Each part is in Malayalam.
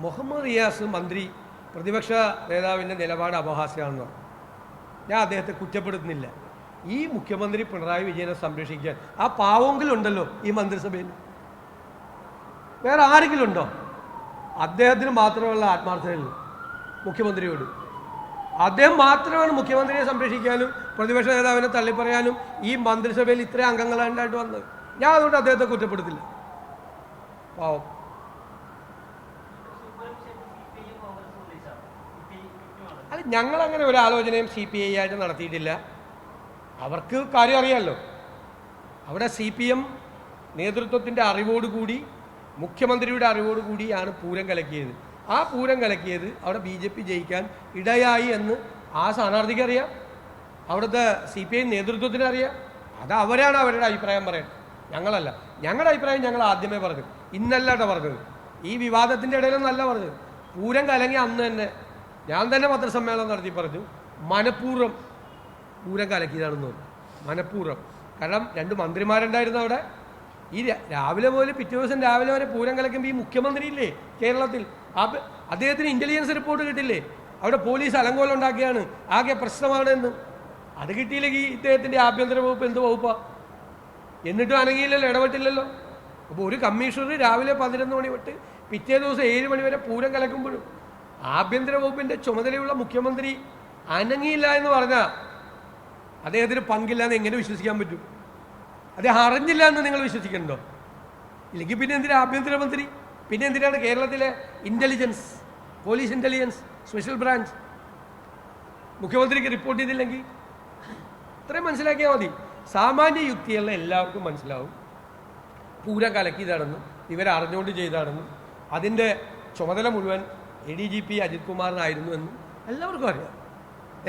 മുഹമ്മദ് റിയാസ് മന്ത്രി പ്രതിപക്ഷ നേതാവിൻ്റെ നിലപാട് അപഹാസ്യമാണെന്ന് പറഞ്ഞു. ഞാൻ അദ്ദേഹത്തെ കുറ്റപ്പെടുത്തുന്നില്ല. ഈ മുഖ്യമന്ത്രി പിണറായി വിജയനെ സംരക്ഷിക്കാൻ ആ പാവെങ്കിലും ഉണ്ടല്ലോ ഈ മന്ത്രിസഭയിൽ. വേറെ ആരെങ്കിലും ഉണ്ടോ? അദ്ദേഹത്തിന് മാത്രമുള്ള ആത്മാർത്ഥതയുള്ളൂ മുഖ്യമന്ത്രിയോട്. അദ്ദേഹം മാത്രമാണ് മുഖ്യമന്ത്രിയെ സംരക്ഷിക്കാനും പ്രതിപക്ഷ നേതാവിനെ തള്ളിപ്പറയാനും ഈ മന്ത്രിസഭയിൽ ഇത്രയും അംഗങ്ങളുണ്ടായിട്ട് വന്നത്. ഞാൻ അതുകൊണ്ട് അദ്ദേഹത്തെ കുറ്റപ്പെടുത്തില്ല. പാവം. അല്ല, ഞങ്ങളങ്ങനെ ഒരു ആലോചനയും CPI ആയിട്ട് നടത്തിയിട്ടില്ല. അവർക്ക് കാര്യം അറിയാമല്ലോ. അവിടെ CPM നേതൃത്വത്തിൻ്റെ അറിവോടുകൂടി മുഖ്യമന്ത്രിയുടെ അറിവോടുകൂടിയാണ് പൂരം കലക്കിയത്. ആ പൂരം കലക്കിയത് അവിടെ BJP ജയിക്കാൻ ഇടയായി എന്ന് ആ സ്ഥാനാർത്ഥിക്ക് അറിയാം, അവിടുത്തെ CPI നേതൃത്വത്തിന് അറിയാം. അത് അവരാണ് അവരുടെ അഭിപ്രായം പറയുന്നത്, ഞങ്ങളല്ല. ഞങ്ങളുടെ അഭിപ്രായം ഞങ്ങൾ ആദ്യമേ പറഞ്ഞു, ഇന്നല്ലാട്ടോ പറഞ്ഞത്, ഈ വിവാദത്തിൻ്റെ ഇടയിലൊന്നല്ല പറഞ്ഞത്. പൂരം കലങ്ങി അന്ന് തന്നെ ഞാൻ തന്നെ പത്രസമ്മേളനം നടത്തി പറഞ്ഞു, മനഃപൂർവ്വം പൂരം കലക്കിയതാണെന്ന് പറഞ്ഞു. മനഃപൂർവ്വം. കാരണം 2 മന്ത്രിമാരുണ്ടായിരുന്നു അവിടെ. ഈ രാവിലെ മുതൽ പിറ്റേ ദിവസം രാവിലെ വരെ പൂരം കലക്കുമ്പോൾ ഈ മുഖ്യമന്ത്രി ഇല്ലേ കേരളത്തിൽ, അദ്ദേഹത്തിന് ഇൻ്റലിജൻസ് റിപ്പോർട്ട് കിട്ടില്ലേ, അവിടെ പോലീസ് അലങ്കോലം ഉണ്ടാക്കിയാണ്, ആകെ പ്രശ്നമാണ് എന്ന്. അത് കിട്ടിയില്ലെങ്കിൽ ഇദ്ദേഹത്തിൻ്റെ ആഭ്യന്തര വകുപ്പ് എന്ത് വകുപ്പാ? എന്നിട്ടും അനങ്ങിയില്ലല്ലോ, ഇടപെട്ടില്ലല്ലോ. അപ്പോൾ ഒരു കമ്മീഷണർ രാവിലെ 11 മണി തൊട്ട് പിറ്റേ ദിവസം 7 മണി വരെ പൂരം കലക്കുമ്പോഴും ആഭ്യന്തര വകുപ്പിൻ്റെ ചുമതലയുള്ള മുഖ്യമന്ത്രി അനങ്ങിയില്ല എന്ന് പറഞ്ഞാൽ അദ്ദേഹത്തിന് പങ്കില്ല എന്ന് എങ്ങനെ വിശ്വസിക്കാൻ പറ്റും? അദ്ദേഹം അറിഞ്ഞില്ല എന്ന് നിങ്ങൾ വിശ്വസിക്കുന്നുണ്ടോ? ഇല്ലെങ്കിൽ പിന്നെ എന്തിനാണ് ആഭ്യന്തരമന്ത്രി? പിന്നെ എന്തിനാണ് കേരളത്തിലെ intelligence, police intelligence, special branch? മുഖ്യമന്ത്രിക്ക് റിപ്പോർട്ട് ചെയ്തില്ലെങ്കിൽ ഇത്രയും മനസ്സിലാക്കിയാൽ മതി. സാമാന്യ യുക്തിയുള്ള എല്ലാവർക്കും മനസ്സിലാവും പൂരം കലക്കിയതാണെന്നും ഇവരറിഞ്ഞുകൊണ്ട് ചെയ്താണെന്നും അതിൻ്റെ ചുമതല മുഴുവൻ ADGP അജിത് കുമാറിനായിരുന്നു എന്നും എല്ലാവർക്കും അറിയാം.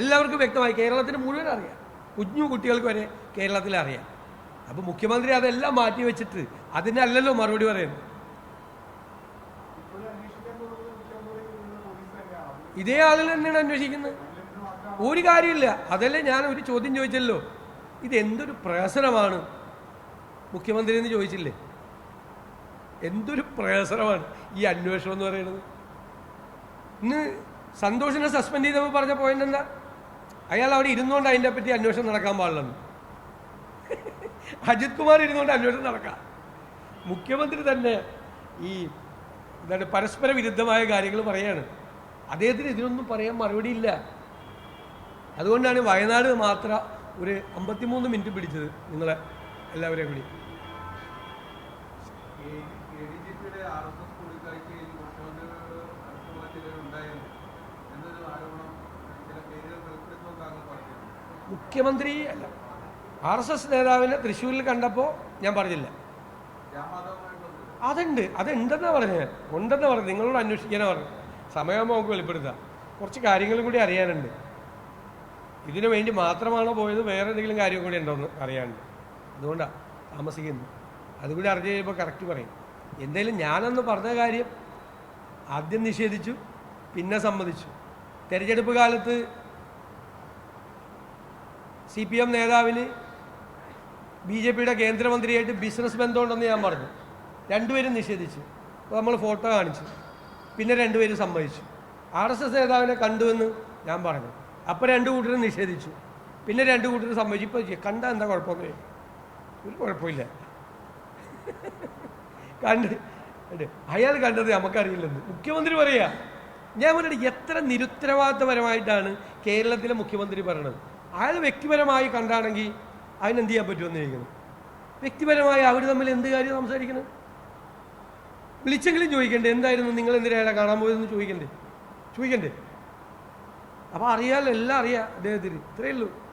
എല്ലാവർക്കും വ്യക്തമായി, കേരളത്തിന് മുഴുവൻ അറിയാം, കുഞ്ഞു കുട്ടികൾക്ക് വരെ കേരളത്തിൽ അറിയാം. അപ്പോൾ മുഖ്യമന്ത്രി അതെല്ലാം മാറ്റി വെച്ചിട്ട് അതിനല്ലല്ലോ മറുപടി പറയുന്നത്. ഇതേ ആളിൽ തന്നെയാണ് അന്വേഷിക്കുന്നത്. ഒരു കാര്യമില്ല. അതല്ലേ ഞാൻ ഒരു ചോദ്യം ചോദിച്ചല്ലോ, ഇതെന്തൊരു പ്രഹസനമാണ് മുഖ്യമന്ത്രി എന്ന് ചോദിച്ചില്ലേ? എന്തൊരു പ്രഹസനമാണ് ഈ അന്വേഷണം എന്ന് പറയുന്നത്. ഇന്ന് സന്തോഷിനെ സസ്പെൻഡ് ചെയ്തപ്പോൾ പറഞ്ഞ പോയിന്റ് എന്താ? അയാൾ അവിടെ ഇരുന്നുകൊണ്ട് അതിനെ പറ്റി അന്വേഷണം നടക്കാൻ പാടില്ലെന്ന്. അജിത് കുമാർ ഇരുന്നുകൊണ്ട് അന്വേഷണം നടക്കാം. മുഖ്യമന്ത്രി തന്നെ ഈ എന്താണ് പരസ്പര വിരുദ്ധമായ കാര്യങ്ങൾ പറയാണ്. അദ്ദേഹത്തിന് ഇതിനൊന്നും പറയാൻ മറുപടിയില്ല. അതുകൊണ്ടാണ് വയനാട് മാത്രം ഒരു 53 മിനിറ്റ് പിടിച്ചത് നിങ്ങളെ എല്ലാവരെയും കൂടി. മുഖ്യമന്ത്രി അല്ല, RSS നേതാവിനെ തൃശ്ശൂരിൽ കണ്ടപ്പോൾ ഞാൻ പറഞ്ഞില്ല. അതുണ്ടെന്നാ പറഞ്ഞത്, ഉണ്ടെന്ന് പറഞ്ഞു. നിങ്ങളോട് അന്വേഷിക്കാനാണ് പറഞ്ഞു. സമയമാകുമ്പോൾ നമുക്ക് വെളിപ്പെടുത്താം. കുറച്ച് കാര്യങ്ങളും കൂടി അറിയാനുണ്ട്. ഇതിനു വേണ്ടി മാത്രമാണോ പോയത്, വേറെ എന്തെങ്കിലും കാര്യം കൂടി ഉണ്ടോയെന്ന് അറിയാനുണ്ട്. അതുകൊണ്ടാണ് താമസിക്കുന്നത്. അതുകൂടി അറിഞ്ഞു കഴിയുമ്പോൾ കറക്റ്റ് പറയും. എന്തായാലും ഞാനന്ന് പറഞ്ഞ കാര്യം ആദ്യം നിഷേധിച്ചു, പിന്നെ സമ്മതിച്ചു. തെരഞ്ഞെടുപ്പ് കാലത്ത് CPM നേതാവിന് BJPയുടെ കേന്ദ്രമന്ത്രിയായിട്ട് ബിസിനസ് ബന്ധമുണ്ടെന്ന് ഞാൻ പറഞ്ഞു. 2 പേരും നിഷേധിച്ചു. അപ്പോൾ നമ്മൾ ഫോട്ടോ കാണിച്ചു. പിന്നെ 2 പേരും സമ്മതിച്ചു. RSS നേതാവിനെ കണ്ടുവെന്ന് ഞാൻ പറഞ്ഞു. അപ്പോൾ 2 കൂട്ടരും നിഷേധിച്ചു. പിന്നെ 2 കൂട്ടരും സമ്മതിച്ചു. ഇപ്പോൾ കണ്ടാൽ എന്താ കുഴപ്പമൊന്നും? ഒരു കുഴപ്പമില്ല. അയാൾ കണ്ടത് നമുക്കറിയില്ലെന്ന് മുഖ്യമന്ത്രി പറയാ. ഞാൻ പറഞ്ഞിട്ട് എത്ര നിരുത്തരവാദിത്തപരമായിട്ടാണ് കേരളത്തിലെ മുഖ്യമന്ത്രി പറയണത്. അയാൾ വ്യക്തിപരമായി കണ്ടാണെങ്കിൽ അതിനെന്ത് ചെയ്യാൻ പറ്റുമെന്ന് ചോദിക്കണം. വ്യക്തിപരമായി അവർ തമ്മിൽ എന്ത് കാര്യം സംസാരിക്കണം? വിളിച്ചെങ്കിലും ചോദിക്കണ്ടേ, എന്തായിരുന്നു നിങ്ങൾ എന്തിനാ അയാളെ കാണാൻ പോയതെന്ന് ചോദിക്കണ്ടേ? അപ്പോൾ അറിയാമല്ലോ, എല്ലാം അറിയാം അദ്ദേഹത്തിന്. ഇത്രയേ ഉള്ളൂ.